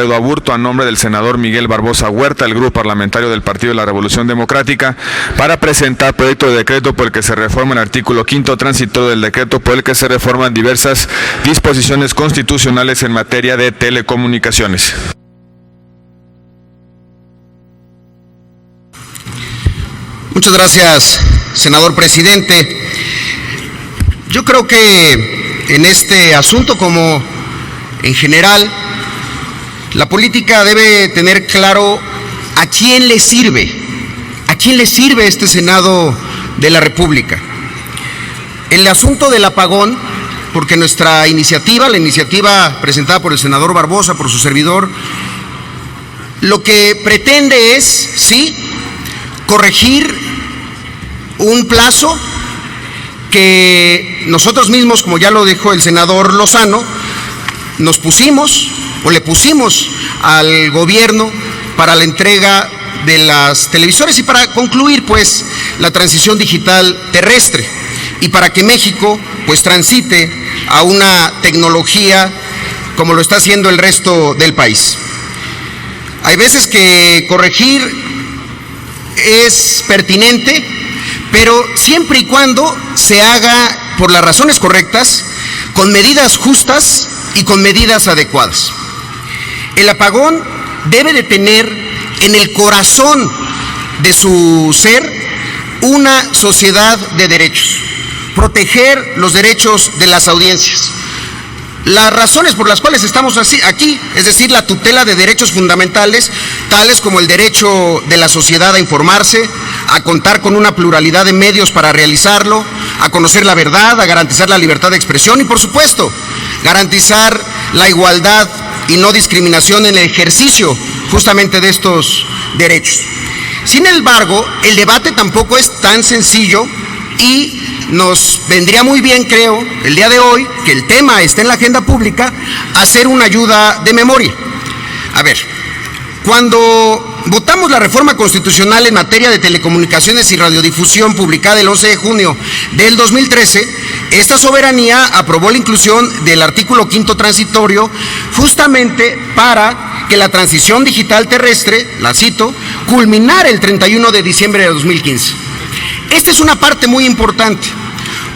Aburto a nombre del senador Miguel Barbosa Huerta, el grupo parlamentario del Partido de la Revolución Democrática, para presentar proyecto de decreto por el que se reforma el artículo 5º transitorio del decreto por el que se reforman diversas disposiciones constitucionales en materia de telecomunicaciones. Muchas gracias, senador presidente. Yo creo que en este asunto, como en general, la política debe tener claro a quién le sirve este Senado de la República. El asunto del apagón, porque nuestra iniciativa, la iniciativa presentada por el senador Barbosa, por su servidor, lo que pretende es, sí, corregir un plazo que nosotros mismos, como ya lo dijo el senador Lozano, le pusimos al gobierno para la entrega de las televisores y para concluir pues la transición digital terrestre y para que México pues transite a una tecnología como lo está haciendo el resto del país. Hay veces que corregir es pertinente, pero siempre y cuando se haga por las razones correctas, con medidas justas y con medidas adecuadas. El apagón debe de tener en el corazón de su ser una sociedad de derechos, proteger los derechos de las audiencias. Las razones por las cuales estamos aquí, es decir, la tutela de derechos fundamentales, tales como el derecho de la sociedad a informarse, a contar con una pluralidad de medios para realizarlo, a conocer la verdad, a garantizar la libertad de expresión y, por supuesto, garantizar la igualdad y no discriminación en el ejercicio justamente de estos derechos. Sin embargo, el debate tampoco es tan sencillo y nos vendría muy bien, creo, el día de hoy, que el tema esté en la agenda pública, hacer una ayuda de memoria. A ver, cuando votamos la reforma constitucional en materia de telecomunicaciones y radiodifusión publicada el 11 de junio del 2013, esta soberanía aprobó la inclusión del artículo 5º transitorio justamente para que la transición digital terrestre, la cito, culminara el 31 de diciembre de 2015. Esta es una parte muy importante,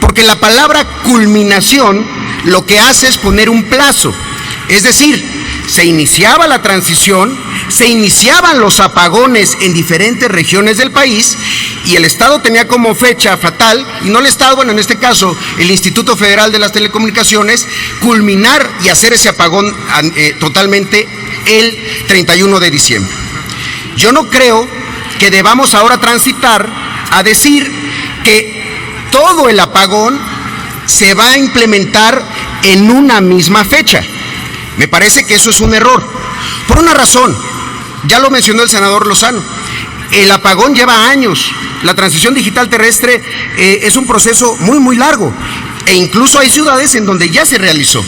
porque la palabra culminación lo que hace es poner un plazo, es decir, se iniciaba la transición, se iniciaban los apagones en diferentes regiones del país y el Estado tenía como fecha fatal, y no el Estado, bueno, en este caso el Instituto Federal de las Telecomunicaciones, culminar y hacer ese apagón totalmente el 31 de diciembre. Yo no creo que debamos ahora transitar a decir que todo el apagón se va a implementar en una misma fecha. Me parece que eso es un error, por una razón, ya lo mencionó el senador Lozano, el apagón lleva años, la transición digital terrestre es un proceso muy largo, e incluso hay ciudades en donde ya se realizó.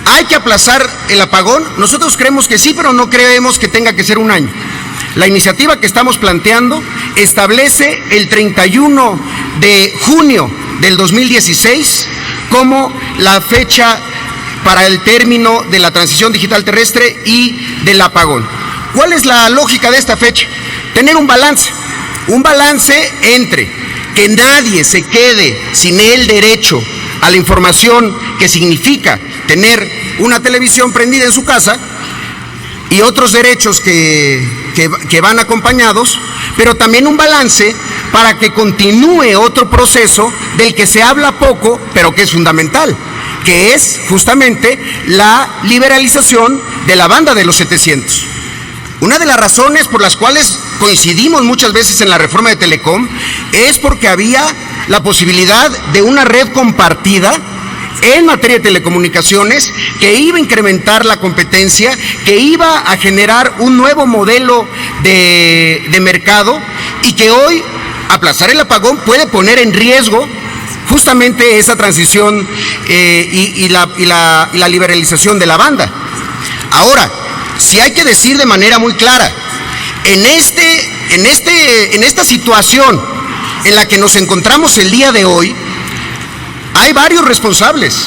¿Hay que aplazar el apagón? Nosotros creemos que sí, pero no creemos que tenga que ser un año. La iniciativa que estamos planteando establece el 31 de junio del 2016 como la fecha para el término de la transición digital terrestre y del apagón. ¿Cuál es la lógica de esta fecha? Tener un balance entre que nadie se quede sin el derecho a la información que significa tener una televisión prendida en su casa y otros derechos que van acompañados, pero también un balance para que continúe otro proceso del que se habla poco, pero que es fundamental, que es justamente la liberalización de la banda de los 700. Una de las razones por las cuales coincidimos muchas veces en la reforma de Telecom es porque había la posibilidad de una red compartida en materia de telecomunicaciones que iba a incrementar la competencia, que iba a generar un nuevo modelo de mercado y que hoy aplazar el apagón puede poner en riesgo justamente esa transición y la liberalización de la banda. Ahora, si hay que decir de manera muy clara, en esta situación en la que nos encontramos el día de hoy, hay varios responsables.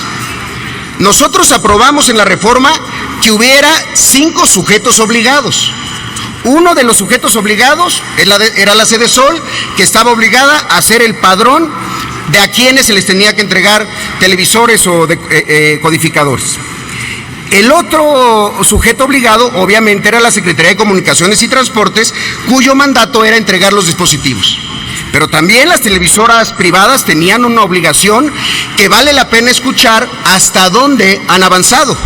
Nosotros aprobamos en la reforma que hubiera 5 sujetos obligados. Uno de los sujetos obligados era la Sede Sol, que estaba obligada a hacer el padrón de a quienes se les tenía que entregar televisores o codificadores. El otro sujeto obligado, obviamente, era la Secretaría de Comunicaciones y Transportes, cuyo mandato era entregar los dispositivos. Pero también las televisoras privadas tenían una obligación que vale la pena escuchar hasta dónde han avanzado.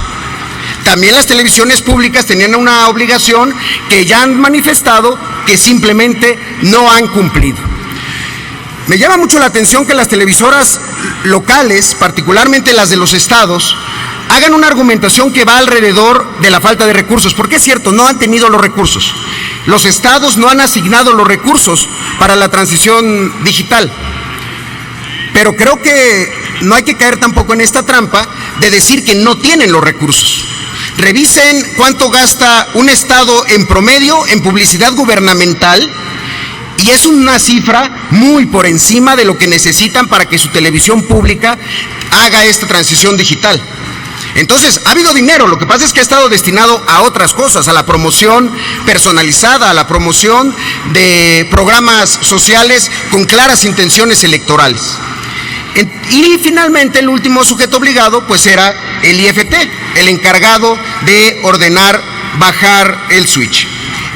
También las televisiones públicas tenían una obligación que ya han manifestado que simplemente no han cumplido. Me llama mucho la atención que las televisoras locales, particularmente las de los estados, hagan una argumentación que va alrededor de la falta de recursos, porque es cierto, no han tenido los recursos. Los estados no han asignado los recursos para la transición digital. Pero creo que no hay que caer tampoco en esta trampa de decir que no tienen los recursos. Revisen cuánto gasta un estado en promedio en publicidad gubernamental y es una cifra muy por encima de lo que necesitan para que su televisión pública haga esta transición digital. Entonces, ha habido dinero, lo que pasa es que ha estado destinado a otras cosas, a la promoción personalizada, a la promoción de programas sociales con claras intenciones electorales. Y finalmente el último sujeto obligado pues era el IFT, el encargado de ordenar bajar el switch.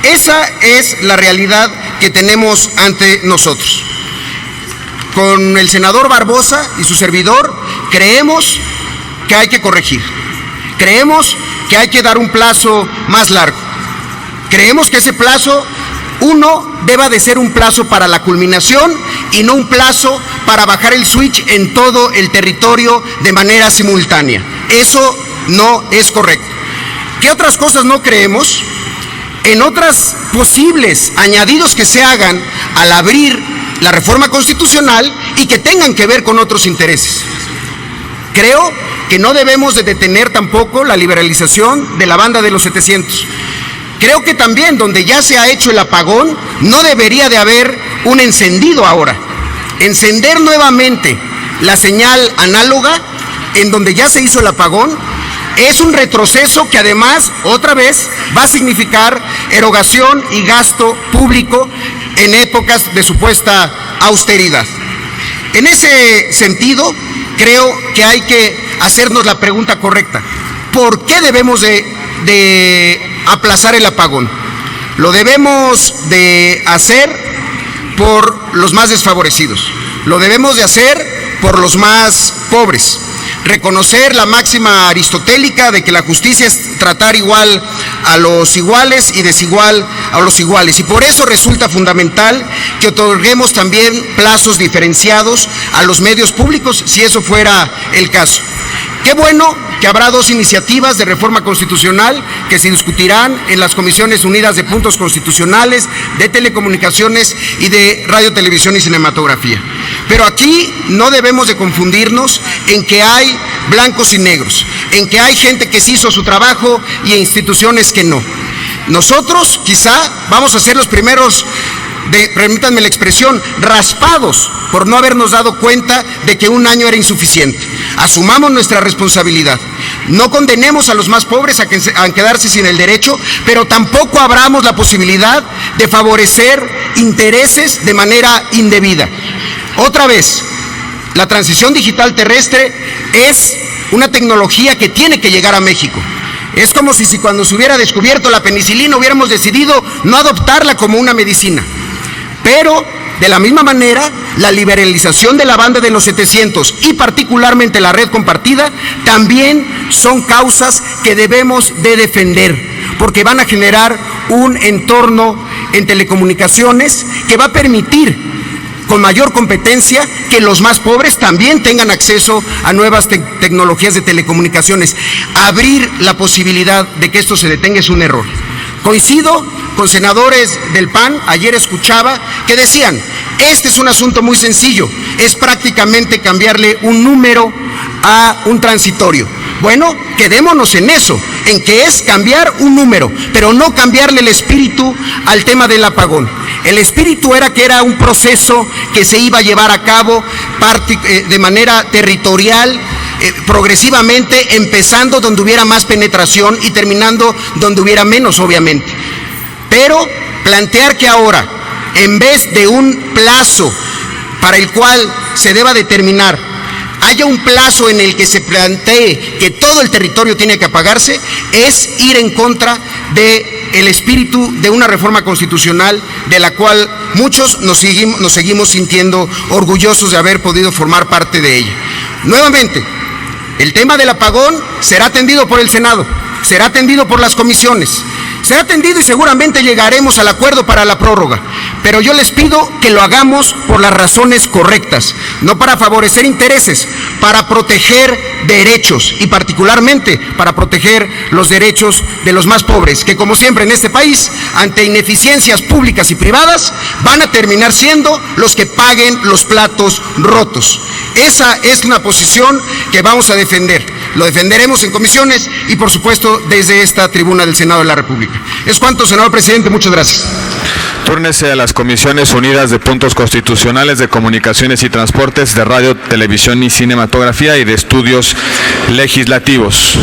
Esa es la realidad que tenemos ante nosotros. Con el senador Barbosa y su servidor creemos que hay que corregir. Creemos que hay que dar un plazo más largo. Creemos que ese plazo, deba de ser un plazo para la culminación y no un plazo para bajar el switch en todo el territorio de manera simultánea. Eso no es correcto. ¿Qué otras cosas no creemos? En otras posibles añadidos que se hagan al abrir la reforma constitucional y que tengan que ver con otros intereses. Creo que no debemos de detener tampoco la liberalización de la banda de los 700. Creo que también donde ya se ha hecho el apagón, no debería de haber un encendido ahora. Encender nuevamente la señal análoga en donde ya se hizo el apagón es un retroceso que además, otra vez, va a significar erogación y gasto público en épocas de supuesta austeridad. En ese sentido, creo que hay que hacernos la pregunta correcta. ¿Por qué debemos de aplazar el apagón? Lo debemos de hacer por los más desfavorecidos. Lo debemos de hacer por los más pobres. Reconocer la máxima aristotélica de que la justicia es tratar igual a los iguales y desigual a los iguales. Y por eso resulta fundamental que otorguemos también plazos diferenciados a los medios públicos, si eso fuera el caso. Qué bueno que habrá 2 iniciativas de reforma constitucional que se discutirán en las Comisiones Unidas de Puntos Constitucionales, de Telecomunicaciones y de Radio, Televisión y Cinematografía. Pero aquí no debemos de confundirnos en que hay blancos y negros, en que hay gente que sí hizo su trabajo y instituciones que no. Nosotros quizá vamos a ser los primeros, permítanme la expresión, raspados por no habernos dado cuenta de que un año era insuficiente. Asumamos nuestra responsabilidad. No condenemos a los más pobres a quedarse sin el derecho, pero tampoco abramos la posibilidad de favorecer intereses de manera indebida. Otra vez, la transición digital terrestre es una tecnología que tiene que llegar a México. Es como si cuando se hubiera descubierto la penicilina hubiéramos decidido no adoptarla como una medicina. Pero, de la misma manera, la liberalización de la banda de los 700 y particularmente la red compartida también son causas que debemos de defender, porque van a generar un entorno en telecomunicaciones que va a permitir con mayor competencia que los más pobres también tengan acceso a nuevas tecnologías de telecomunicaciones. Abrir la posibilidad de que esto se detenga es un error. Coincido con senadores del PAN, ayer escuchaba que decían, este es un asunto muy sencillo, es prácticamente cambiarle un número a un transitorio. Bueno, quedémonos en eso, en que es cambiar un número, pero no cambiarle el espíritu al tema del apagón. El espíritu era que era un proceso que se iba a llevar a cabo de manera territorial, progresivamente, empezando donde hubiera más penetración y terminando donde hubiera menos, obviamente. Pero plantear que ahora, en vez de un plazo para el cual se deba determinar, haya un plazo en el que se plantee que todo el territorio tiene que apagarse, es ir en contra del espíritu de una reforma constitucional de la cual muchos nos seguimos sintiendo orgullosos de haber podido formar parte de ella. Nuevamente, el tema del apagón será atendido por el Senado, será atendido por las comisiones, será atendido y seguramente llegaremos al acuerdo para la prórroga, pero yo les pido que lo hagamos por las razones correctas, no para favorecer intereses, para proteger derechos y particularmente para proteger los derechos de los más pobres, que como siempre en este país, ante ineficiencias públicas y privadas, van a terminar siendo los que paguen los platos rotos. Esa es una posición que vamos a defender. Lo defenderemos en comisiones y, por supuesto, desde esta tribuna del Senado de la República. Es cuanto, senador presidente. Muchas gracias. Túrnese a las Comisiones Unidas de Puntos Constitucionales, de Comunicaciones y Transportes, de Radio, Televisión y Cinematografía y de Estudios Legislativos.